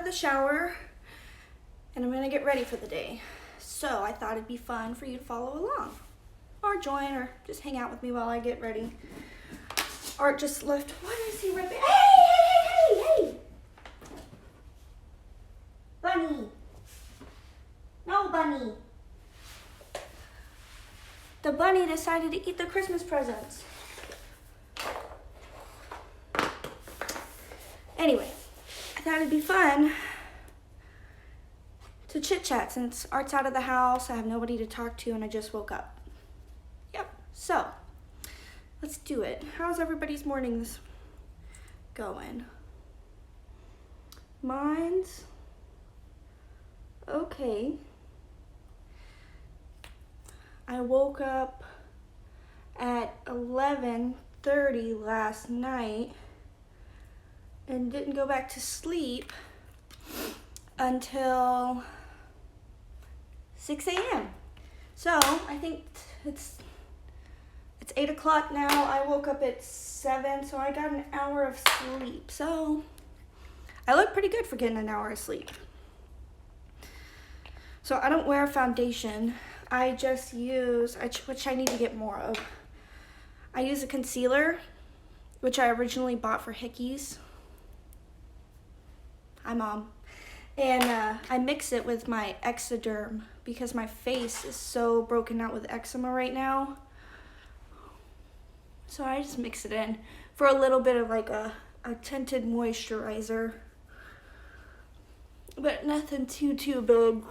of the shower and I'm gonna get ready for the day. So I thought it'd be fun for you to follow along or join or just hang out with me while I get ready. Art just left, what is he ripping? Hey! Bunny. No, Bunny. The bunny decided to eat the Christmas presents. Anyway, I thought it'd be fun to chit chat since Art's out of the house, I have nobody to talk to, and I just woke up. Yep, so let's do it. How's everybody's mornings going? Mine's okay. I woke up at 11:30 last night and didn't go back to sleep until 6 a.m. So I think it's 8 o'clock now. I woke up at 7, so I got an hour of sleep. So I look pretty good for getting an hour of sleep. So I don't wear foundation. I just use, which I need to get more of. I use a concealer, which I originally bought for Hickeys. Hi, Mom. And I mix it with my Ectoderm because my face is so broken out with eczema right now. So I just mix it in for a little bit of like a tinted moisturizer. But nothing too big.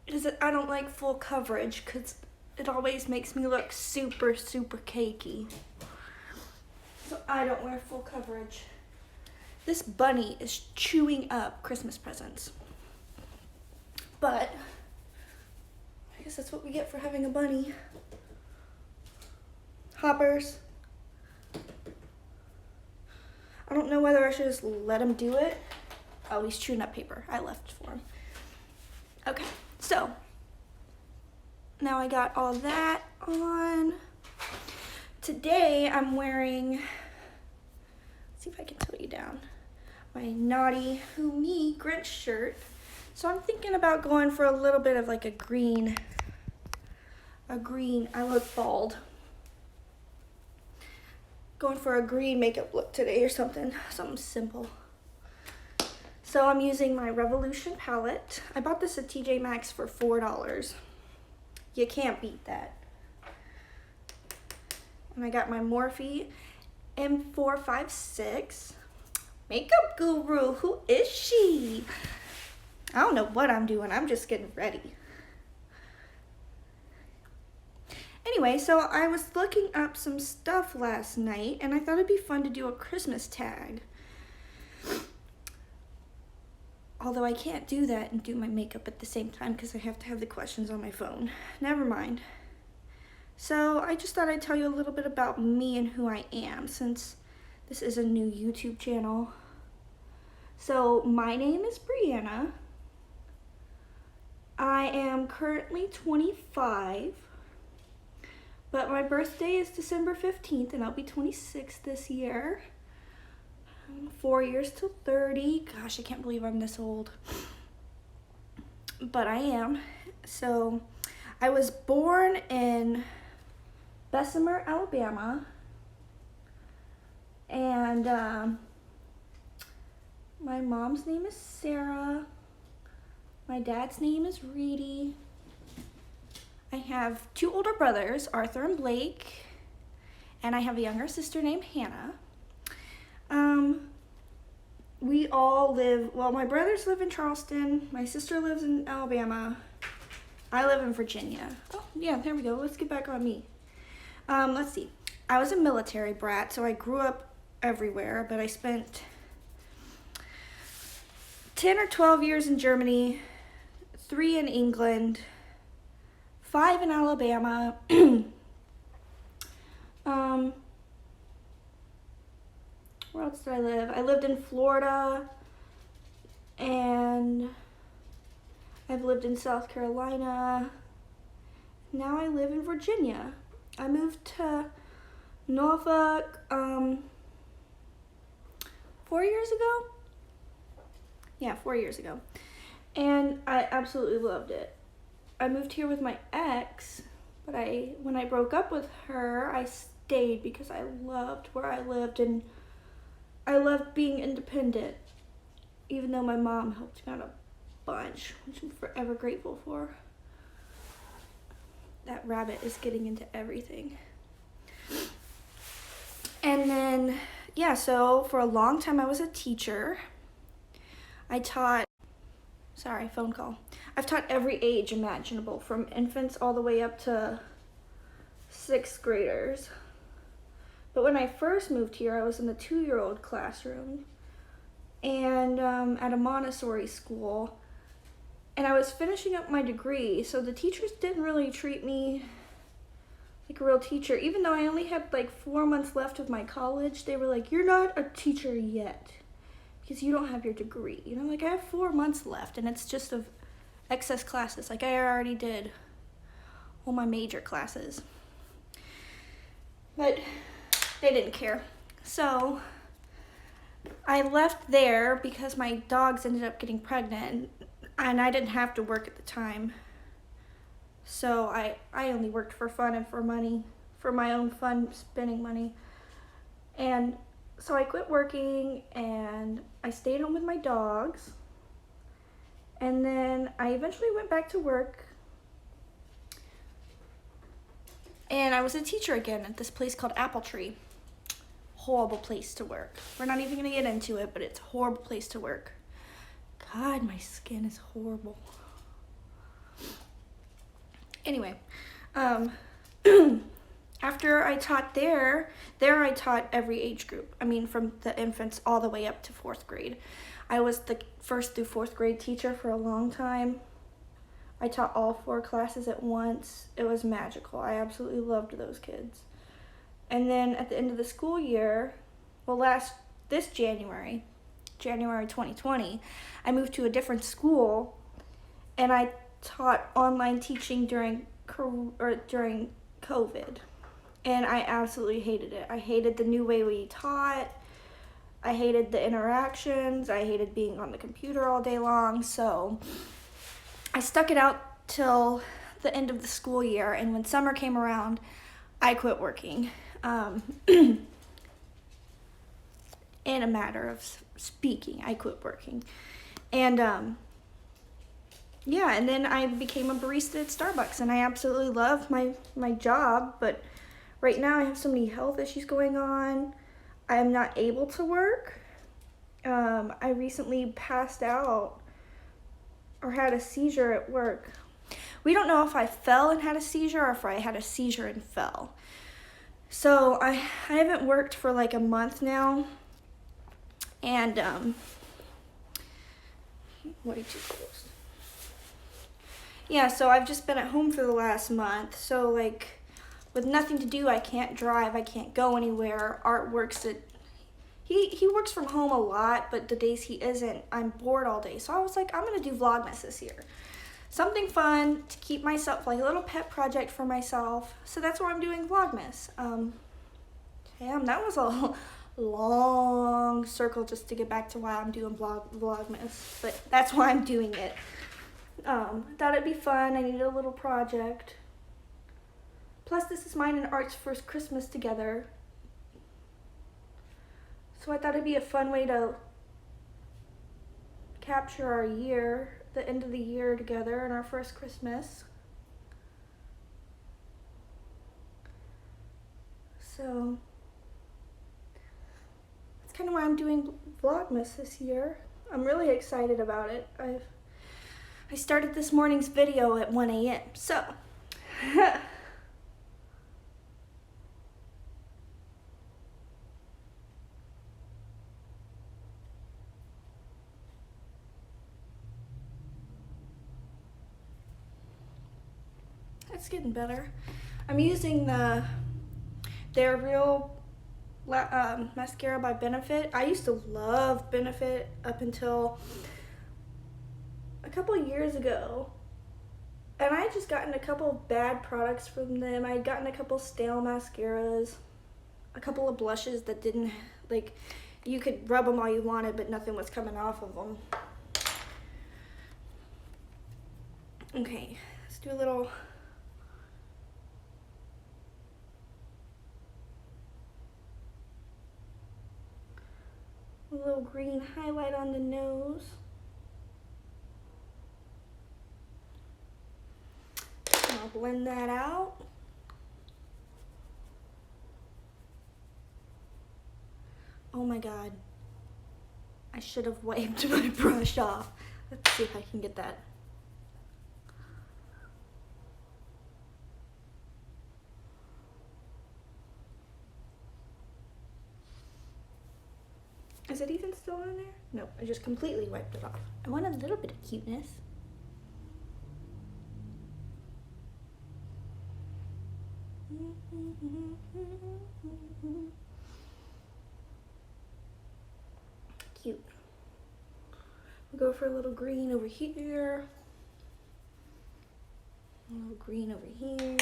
Because I don't like full coverage because it always makes me look super cakey. So I don't wear full coverage. This bunny is chewing up Christmas presents. But I guess that's what we get for having a bunny. Hoppers. I don't know whether I should just let him do it. Oh, he's chewing up paper. I left for him. Okay, so now I got all that on. Today I'm wearing, let's see if I can tote you down, my Naughty Who Me Grinch shirt. So I'm thinking about going for a little bit of like a green, I look bald. Going for a green makeup look today or something simple. So I'm using my Revolution palette. I bought this at TJ Maxx for $4. You can't beat that. And I got my Morphe M456 makeup guru. Who is she? I don't know what I'm doing. I'm just getting ready. Anyway, so I was looking up some stuff last night and I thought it'd be fun to do a Christmas tag. Although I can't do that and do my makeup at the same time because I have to have the questions on my phone. Never mind. So I just thought I'd tell you a little bit about me and who I am since this is a new YouTube channel. So my name is Brianna. I am currently 25, but my birthday is December 15th and I'll be 26 this year. 4 years till 30. Gosh, I can't believe I'm this old. But I am. So I was born in Bessemer, Alabama. And my mom's name is Sarah. My dad's name is Reedy. I have 2 older brothers, Arthur and Blake. And I have a younger sister named Hannah. We all live, well, my brothers live in Charleston, my sister lives in Alabama, I live in Virginia. Oh, yeah, there we go. Let's get back on me. Let's see. I was a military brat, so I grew up everywhere, but I spent 10 or 12 years in Germany, 3 in England, 5 in Alabama, where else did I live? I lived in Florida, and I've lived in South Carolina. Now I live in Virginia. I moved to Norfolk 4 years ago? Yeah, 4 years ago. And I absolutely loved it. I moved here with my ex, but when I broke up with her, I stayed because I loved where I lived and I loved being independent, even though my mom helped me out a bunch, which I'm forever grateful for. That rabbit is getting into everything. And then, yeah, so for a long time I was a teacher. I taught, sorry, phone call. I've taught every age imaginable, from infants all the way up to 6th graders. But when I first moved here, I was in the 2-year-old classroom and at a Montessori school. And I was finishing up my degree, so the teachers didn't really treat me like a real teacher. Even though I only had like 4 months left of my college, they were like, you're not a teacher yet because you don't have your degree. You know, like I have 4 months left and it's just of excess classes. Like I already did all my major classes. But they didn't care. So I left there because my dogs ended up getting pregnant and I didn't have to work at the time. So I only worked for fun and for money, for my own fun spending money. And so I quit working and I stayed home with my dogs. And then I eventually went back to work. And I was a teacher again at this place called Apple Tree. Horrible place to work. We're not even gonna get into it, but it's a horrible place to work. God, my skin is horrible. Anyway, after I taught there I taught every age group. I mean, from the infants all the way up to 4th grade. I was the 1st through 4th grade teacher for a long time. I taught all 4 classes at once. It was magical. I absolutely loved those kids. And then at the end of the school year, well, this January 2020, I moved to a different school and I taught online teaching during COVID. And I absolutely hated it. I hated the new way we taught. I hated the interactions. I hated being on the computer all day long. So I stuck it out till the end of the school year. And when summer came around, I quit working. In a matter of speaking, I quit working. And yeah, and then I became a barista at Starbucks, and I absolutely love my job, but right now I have so many health issues going on. I am not able to work. I recently passed out or had a seizure at work. We don't know if I fell and had a seizure or if I had a seizure and fell. So I haven't worked for like a month now, and way too close. Yeah, so I've just been at home for the last month. So like with nothing to do, I can't drive, I can't go anywhere. Art works at, he works from home a lot, but the days he isn't, I'm bored all day. So I was like, I'm gonna do Vlogmas this year. Something fun to keep myself, like a little pet project for myself. So that's why I'm doing Vlogmas. Damn, that was a long circle just to get back to why I'm doing Vlogmas, but that's why I'm doing it. Thought it'd be fun. I needed a little project. Plus, this is mine and Art's first Christmas together. So I thought it'd be a fun way to capture our year, the end of the year together, and our first Christmas. So that's kind of why I'm doing Vlogmas this year. I'm really excited about it. I started this morning's video at 1 a.m. So it's getting better. I'm using their real mascara by Benefit. I used to love Benefit up until a couple of years ago, and I had just gotten a couple of bad products from them. I had gotten a couple stale mascaras, a couple of blushes that didn't, like, you could rub them all you wanted, but nothing was coming off of them. Okay, let's do a little green highlight on the nose. And I'll blend that out. Oh my God, I should have wiped my brush off. Let's see if I can get that. Is it even still in there? No, I just completely wiped it off. I want a little bit of cuteness. Cute. We'll go for a little green over here. A little green over here.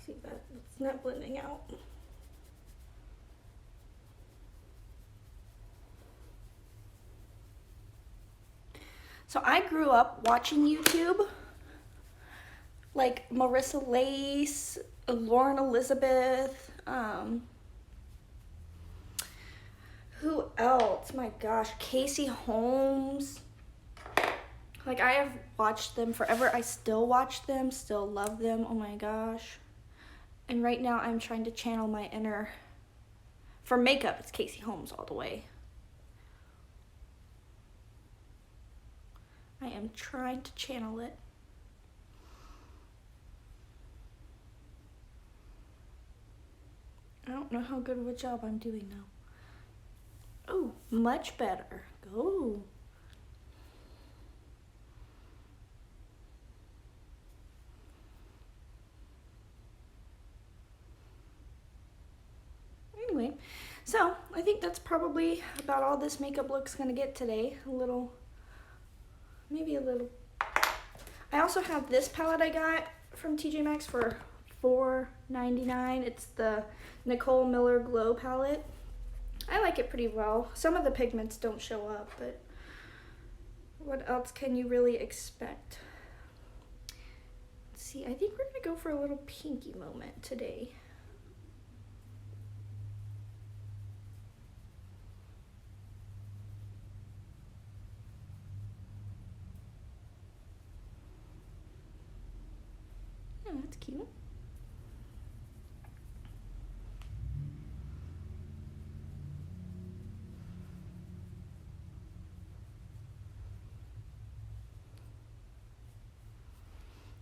See that it's not blending out. So I grew up watching YouTube, like Marissa Lace, Lauren Elizabeth, who else? My gosh, Casey Holmes. Like, I have watched them forever. I still watch them, still love them. Oh my gosh. And right now I'm trying to channel my inner, for makeup, it's Casey Holmes all the way. I am trying to channel it. I don't know how good of a job I'm doing now. Oh, much better. Go. Anyway, so I think that's probably about all this makeup look's gonna get today. Maybe a little. I also have this palette I got from TJ Maxx for $4.99. It's the Nicole Miller Glow palette. I like it pretty well. Some of the pigments don't show up, but what else can you really expect? Let's see, I think we're gonna go for a little pinky moment today. Yeah, that's cute.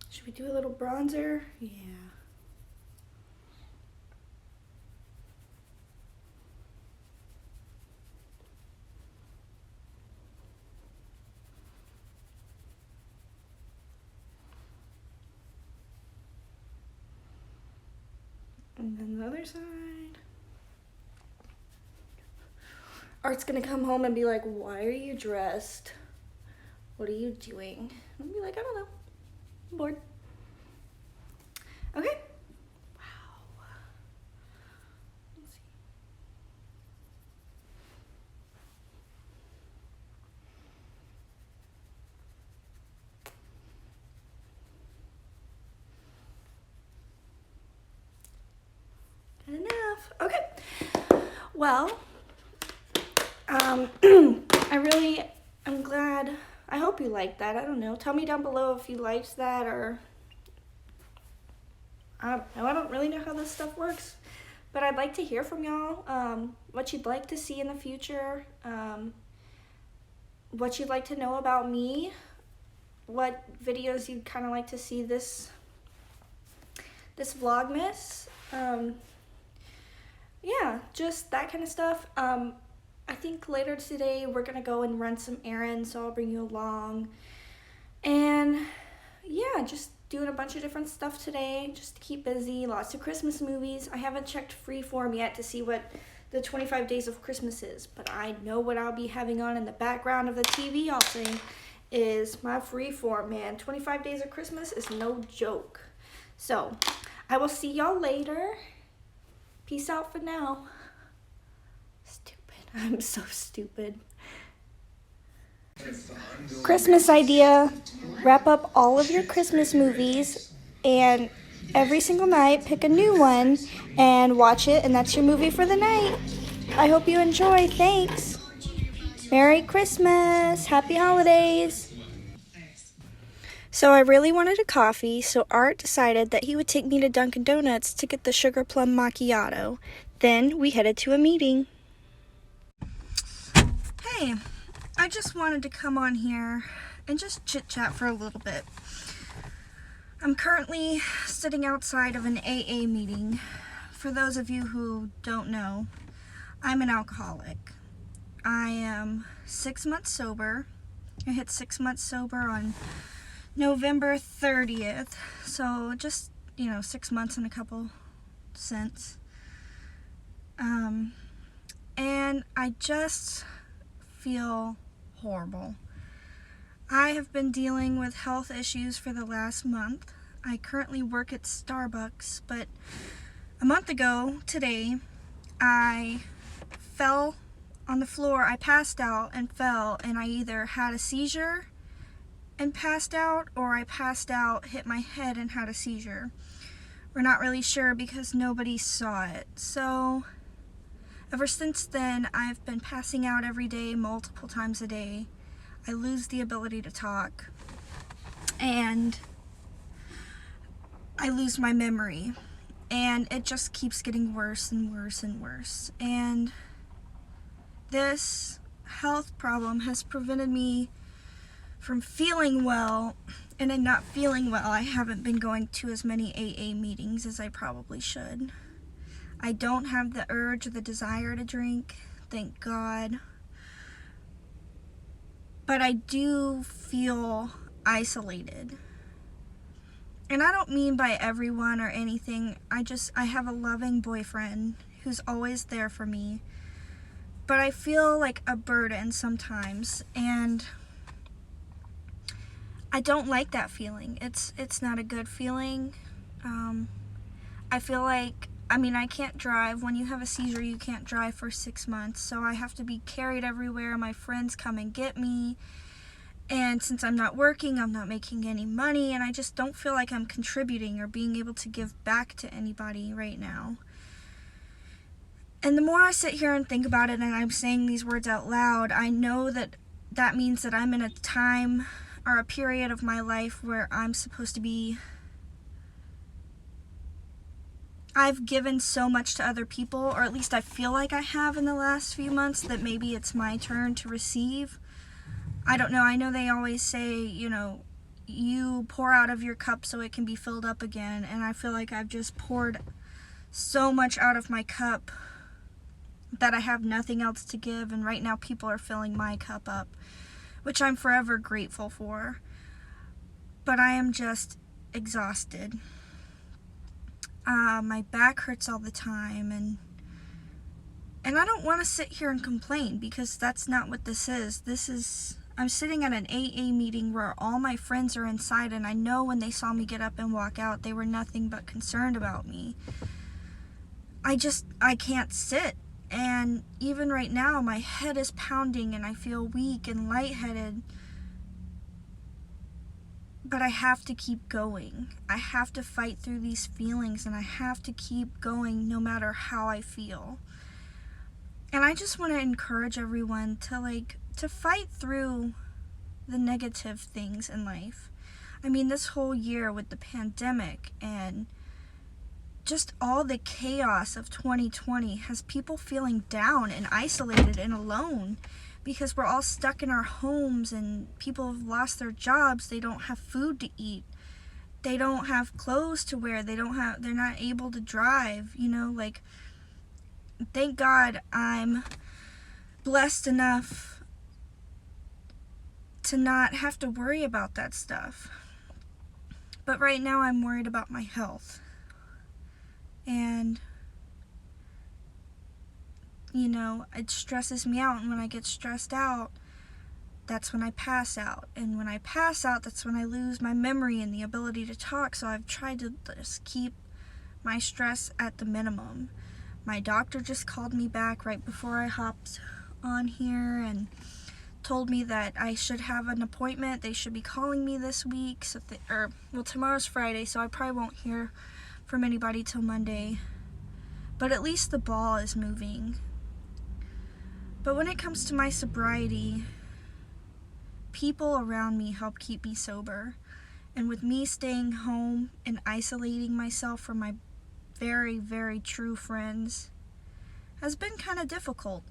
Should we do a little bronzer? Yeah. And then the other side. Art's gonna come home and be like, why are you dressed? What are you doing? I'll be like, I don't know. I'm bored. Okay. Wow. Let's see. Good enough. Okay. Well, I'm glad. I hope you liked that. I don't know. Tell me down below if you liked that, or I don't know. I don't really know how this stuff works, but I'd like to hear from y'all. What you'd like to see in the future. What you'd like to know about me. What videos you'd kind of like to see this Vlogmas. Yeah, just that kind of stuff. I think later today we're gonna go and run some errands, so I'll bring you along. And yeah, just doing a bunch of different stuff today, just to keep busy. Lots of Christmas movies. I haven't checked Freeform yet to see what the 25 Days of Christmas is, but I know what I'll be having on in the background of the TV I'll see is my Freeform, man. 25 Days of Christmas is no joke. So I will see y'all later. Peace out for now. Stupid. I'm so stupid. Christmas idea. Wrap up all of your Christmas movies and every single night pick a new one and watch it, and that's your movie for the night. I hope you enjoy. Thanks. Merry Christmas. Happy holidays. So I really wanted a coffee, so Art decided that he would take me to Dunkin' Donuts to get the sugar plum macchiato. Then we headed to a meeting. Hey, I just wanted to come on here and just chit-chat for a little bit. I'm currently sitting outside of an AA meeting. For those of you who don't know, I'm an alcoholic. I am 6 months sober. I hit 6 months sober on November 30th, so just, 6 months and a couple cents. And I just feel horrible. I have been dealing with health issues for the last month. I currently work at Starbucks, but a month ago today, I fell on the floor. I passed out and fell, and I either had a seizure and passed out, or I passed out, hit my head, and had a seizure. We're not really sure because nobody saw it. So ever since then, I've been passing out every day, multiple times a day. I lose the ability to talk, and I lose my memory, and it just keeps getting worse and worse and worse. And this health problem has prevented me from feeling well, and in not feeling well, I haven't been going to as many AA meetings as I probably should. I don't have the urge or the desire to drink, thank God. But I do feel isolated. And I don't mean by everyone or anything. I have a loving boyfriend who's always there for me. But I feel like a burden sometimes, and I don't like that feeling. It's not a good feeling. I feel like, I can't drive. When you have a seizure, you can't drive for 6 months, so I have to be carried everywhere. My friends come and get me, and since I'm not working, I'm not making any money, and I just don't feel like I'm contributing or being able to give back to anybody right now. And the more I sit here and think about it, and I'm saying these words out loud, I know that that means that I'm in a time or a period of my life where I'm supposed to be, I've given so much to other people, or at least I feel like I have in the last few months, that maybe it's my turn to receive. I don't know. I know they always say, you pour out of your cup so it can be filled up again, and I feel like I've just poured so much out of my cup that I have nothing else to give, and right now people are filling my cup up, which I'm forever grateful for. But I am just exhausted. My back hurts all the time, and I don't want to sit here and complain, because that's not what this is. I'm sitting at an AA meeting where all my friends are inside, and I know when they saw me get up and walk out, they were nothing but concerned about me. I can't sit. And even right now, my head is pounding and I feel weak and lightheaded. But I have to keep going. I have to fight through these feelings, and I have to keep going no matter how I feel. And I just want to encourage everyone to fight through the negative things in life. This whole year with the pandemic and just all the chaos of 2020 has people feeling down and isolated and alone, because we're all stuck in our homes, and people have lost their jobs. They don't have food to eat. They don't have clothes to wear. They're not able to drive, thank God I'm blessed enough to not have to worry about that stuff. But right now I'm worried about my health. And, it stresses me out. And when I get stressed out, that's when I pass out. And when I pass out, that's when I lose my memory and the ability to talk. So I've tried to just keep my stress at the minimum. My doctor just called me back right before I hopped on here and told me that I should have an appointment. They should be calling me this week. So well, tomorrow's Friday, so I probably won't hear from anybody till Monday. But at least the ball is moving. But when it comes to my sobriety, people around me help keep me sober. And with me staying home and isolating myself from my very, very true friends has been kind of difficult.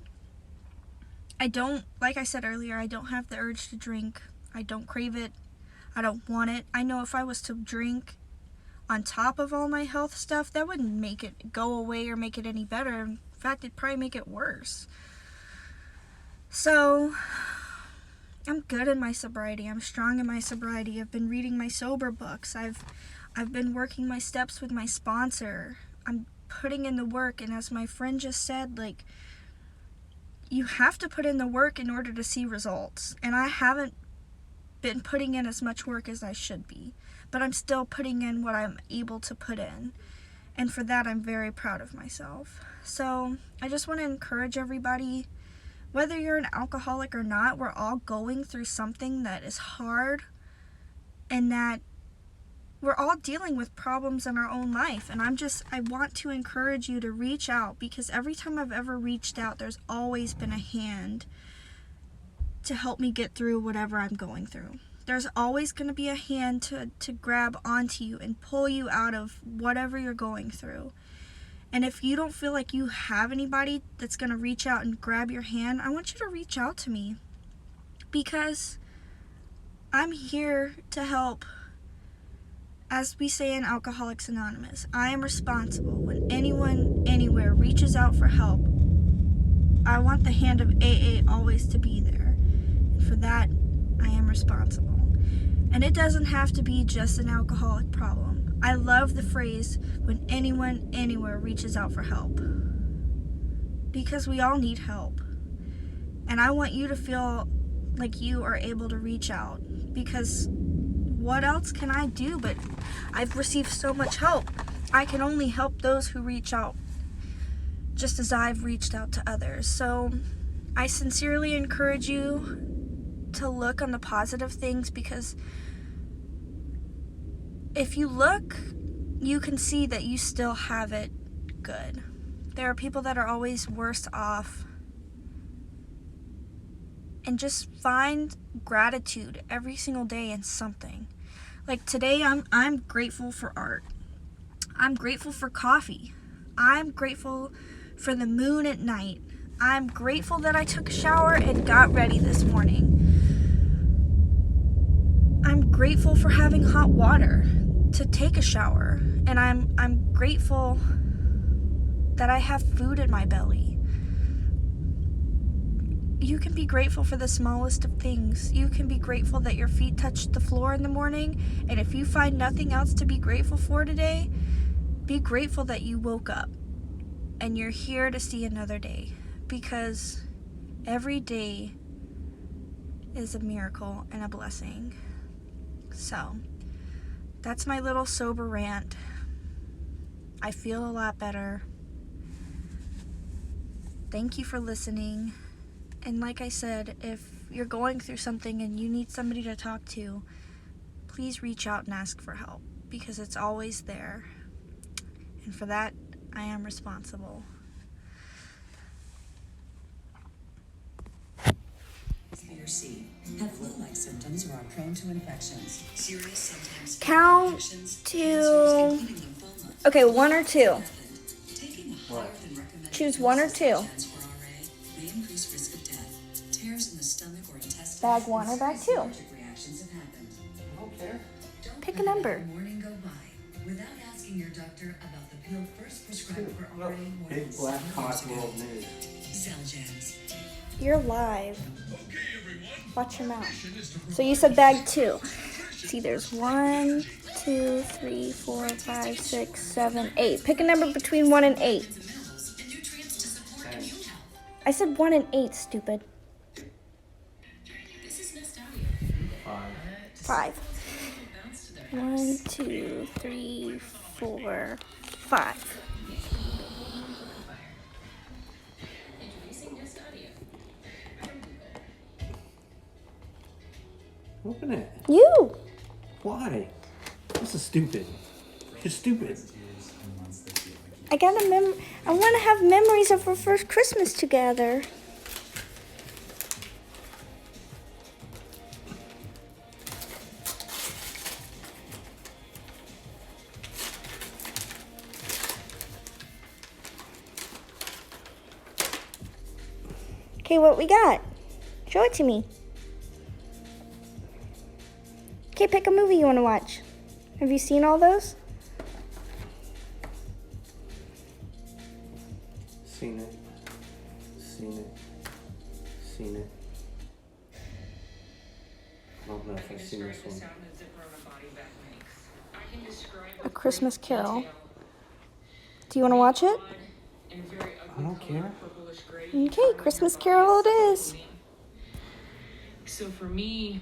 Like I said earlier, I don't have the urge to drink. I don't crave it. I don't want it. I know if I was to drink on top of all my health stuff, that wouldn't make it go away or make it any better. In fact, it'd probably make it worse. So, I'm good in my sobriety. I'm strong in my sobriety. I've been reading my sober books. I've been working my steps with my sponsor. I'm putting in the work, and as my friend just said, like, you have to put in the work in order to see results. And I haven't been putting in as much work as I should be, but I'm still putting in what I'm able to put in. And for that, I'm very proud of myself. So I just want to encourage everybody, whether you're an alcoholic or not, we're all going through something that is hard, and that we're all dealing with problems in our own life. And I want to encourage you to reach out, because every time I've ever reached out, there's always been a hand to help me get through whatever I'm going through. There's always going to be a hand to grab onto you and pull you out of whatever you're going through. And if you don't feel like you have anybody that's going to reach out and grab your hand, I want you to reach out to me, because I'm here to help. As we say in Alcoholics Anonymous, I am responsible. When anyone, anywhere reaches out for help, I want the hand of AA always to be there. And for that, I am responsible. And it doesn't have to be just an alcoholic problem. I love the phrase, when anyone, anywhere reaches out for help. Because we all need help. And I want you to feel like you are able to reach out. Because what else can I do? But I've received so much help. I can only help those who reach out, just as I've reached out to others. So I sincerely encourage you to look on the positive things, because if you look, you can see that you still have it good. There are people that are always worse off. And just find gratitude every single day in something. Like today, I'm grateful for art. I'm grateful for coffee. I'm grateful for the moon at night. I'm grateful that I took a shower and got ready this morning. I'm grateful for having hot water to take a shower. And I'm grateful that I have food in my belly. You can be grateful for the smallest of things. You can be grateful that your feet touched the floor in the morning. And if you find nothing else to be grateful for today, be grateful that you woke up and you're here to see another day. Because every day is a miracle and a blessing. So, that's my little sober rant. I feel a lot better. Thank you for listening. And like I said, if you're going through something and you need somebody to talk to, please reach out and ask for help, because it's always there. And for that, I am responsible. Or C have flu-like symptoms or are prone to infections. Serious symptoms. Count to. Okay, 1 or 2. Choose 1 or 2. Bag 1 or bag 2. I don't care. Pick a number. Morning go by without asking your doctor about the pill first prescribed for RA more Big than black 7 cock years ago. world news. Cell Gems. You're live. Watch your mouth. So you said bag 2. See, there's 1, 2, 3, 4, 5, 6, 7, 8. Pick a number between 1 and 8. I said 1 and 8, stupid. 5. 1, 2, 3, 4, 5. Open it. You. Why? This is stupid. You're stupid. I want to have memories of our first Christmas together. Okay, what we got? Show it to me. Okay, pick a movie you want to watch. Have you seen all those? Seen it. Seen it. Seen it. I don't know if I've seen this one. A Christmas Carol. Do you want to watch it? I don't care. Okay, Christmas Carol it is. So for me,